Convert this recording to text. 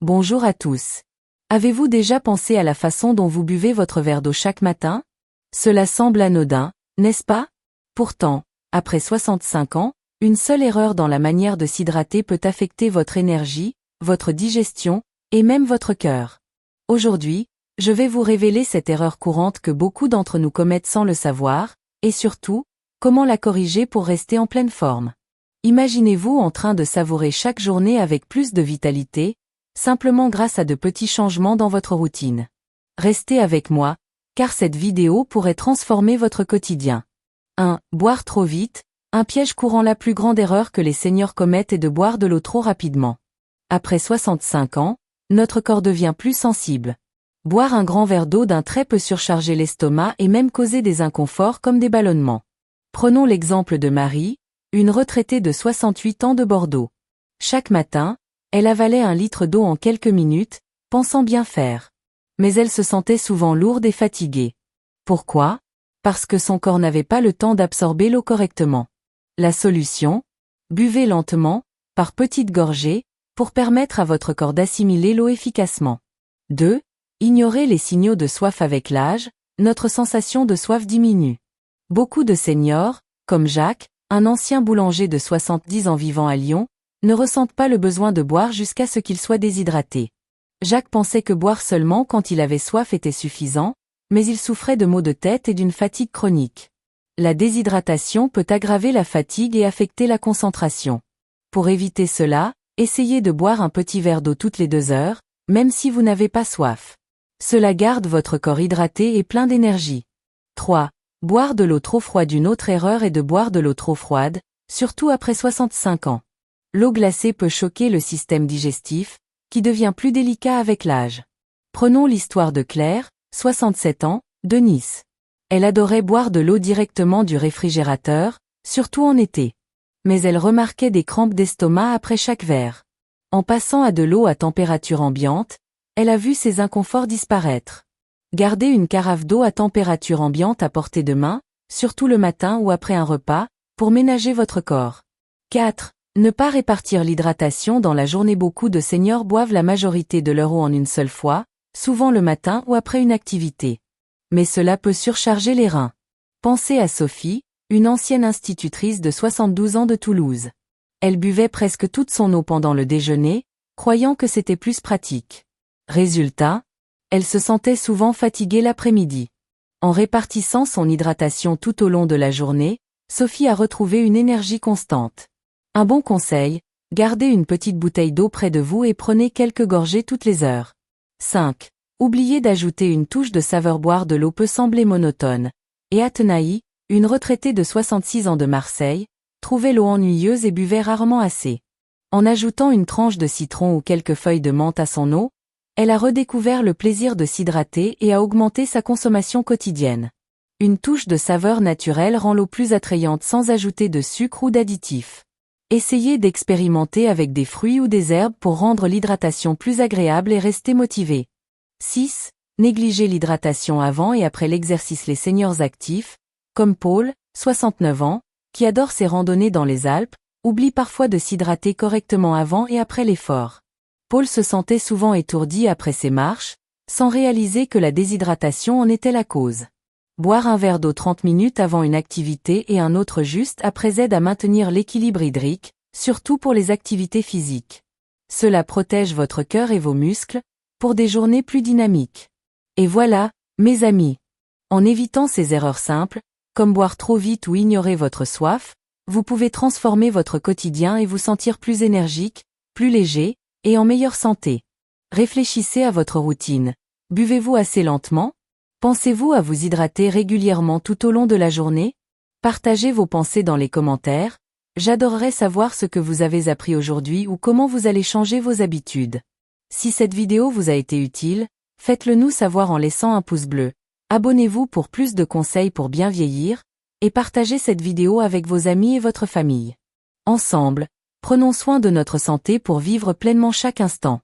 Bonjour à tous. Avez-vous déjà pensé à la façon dont vous buvez votre verre d'eau chaque matin? Cela semble anodin, n'est-ce pas? Pourtant, après 65 ans, une seule erreur dans la manière de s'hydrater peut affecter votre énergie, votre digestion, et même votre cœur. Aujourd'hui, je vais vous révéler cette erreur courante que beaucoup d'entre nous commettent sans le savoir, et surtout, comment la corriger pour rester en pleine forme. Imaginez-vous en train de savourer chaque journée avec plus de vitalité, simplement grâce à de petits changements dans votre routine. Restez avec moi, car cette vidéo pourrait transformer votre quotidien. 1. Boire trop vite. Un piège courant. La plus grande erreur que les seniors commettent est de boire de l'eau trop rapidement. Après 65 ans, notre corps devient plus sensible. Boire un grand verre d'eau d'un trait peut surcharger l'estomac et même causer des inconforts comme des ballonnements. Prenons l'exemple de Marie, une retraitée de 68 ans de Bordeaux. Chaque matin, elle avalait 1 litre d'eau en quelques minutes, pensant bien faire. Mais elle se sentait souvent lourde et fatiguée. Pourquoi? Parce que son corps n'avait pas le temps d'absorber l'eau correctement. La solution? Buvez lentement, par petites gorgées, pour permettre à votre corps d'assimiler l'eau efficacement. 2. Ignorez les signaux de soif. Avec l'âge, notre sensation de soif diminue. Beaucoup de seniors, comme Jacques, un ancien boulanger de 70 ans vivant à Lyon, ne ressentent pas le besoin de boire jusqu'à ce qu'il soit déshydraté. Jacques pensait que boire seulement quand il avait soif était suffisant, mais il souffrait de maux de tête et d'une fatigue chronique. La déshydratation peut aggraver la fatigue et affecter la concentration. Pour éviter cela, essayez de boire un petit verre d'eau toutes les 2 heures, même si vous n'avez pas soif. Cela garde votre corps hydraté et plein d'énergie. 3. Boire de l'eau trop froide. Une autre erreur est de boire de l'eau trop froide, surtout après 65 ans. L'eau glacée peut choquer le système digestif, qui devient plus délicat avec l'âge. Prenons l'histoire de Claire, 67 ans, de Nice. Elle adorait boire de l'eau directement du réfrigérateur, surtout en été. Mais elle remarquait des crampes d'estomac après chaque verre. En passant à de l'eau à température ambiante, elle a vu ces inconforts disparaître. Gardez une carafe d'eau à température ambiante à portée de main, surtout le matin ou après un repas, pour ménager votre corps. 4. Ne pas répartir l'hydratation dans la journée. Beaucoup de seniors boivent la majorité de leur eau en une seule fois, souvent le matin ou après une activité. Mais cela peut surcharger les reins. Pensez à Sophie, une ancienne institutrice de 72 ans de Toulouse. Elle buvait presque toute son eau pendant le déjeuner, croyant que c'était plus pratique. Résultat, elle se sentait souvent fatiguée l'après-midi. En répartissant son hydratation tout au long de la journée, Sophie a retrouvé une énergie constante. Un bon conseil, gardez une petite bouteille d'eau près de vous et prenez quelques gorgées toutes les heures. 5. Oubliez d'ajouter une touche de saveur. Boire de l'eau peut sembler monotone. Et Athénaï, une retraitée de 66 ans de Marseille, trouvait l'eau ennuyeuse et buvait rarement assez. En ajoutant une tranche de citron ou quelques feuilles de menthe à son eau, elle a redécouvert le plaisir de s'hydrater et a augmenté sa consommation quotidienne. Une touche de saveur naturelle rend l'eau plus attrayante sans ajouter de sucre ou d'additifs. Essayez d'expérimenter avec des fruits ou des herbes pour rendre l'hydratation plus agréable et rester motivé. 6. Négligez l'hydratation avant et après l'exercice. Les seniors actifs, comme Paul, 69 ans, qui adore ses randonnées dans les Alpes, oublient parfois de s'hydrater correctement avant et après l'effort. Paul se sentait souvent étourdi après ses marches, sans réaliser que la déshydratation en était la cause. Boire un verre d'eau 30 minutes avant une activité et un autre juste après aide à maintenir l'équilibre hydrique, surtout pour les activités physiques. Cela protège votre cœur et vos muscles, pour des journées plus dynamiques. Et voilà, mes amis. En évitant ces erreurs simples, comme boire trop vite ou ignorer votre soif, vous pouvez transformer votre quotidien et vous sentir plus énergique, plus léger, et en meilleure santé. Réfléchissez à votre routine. Buvez-vous assez lentement? Pensez-vous à vous hydrater régulièrement tout au long de la journée? Partagez vos pensées dans les commentaires. J'adorerais savoir ce que vous avez appris aujourd'hui ou comment vous allez changer vos habitudes. Si cette vidéo vous a été utile, faites-le nous savoir en laissant un pouce bleu. Abonnez-vous pour plus de conseils pour bien vieillir, et partagez cette vidéo avec vos amis et votre famille. Ensemble, prenons soin de notre santé pour vivre pleinement chaque instant.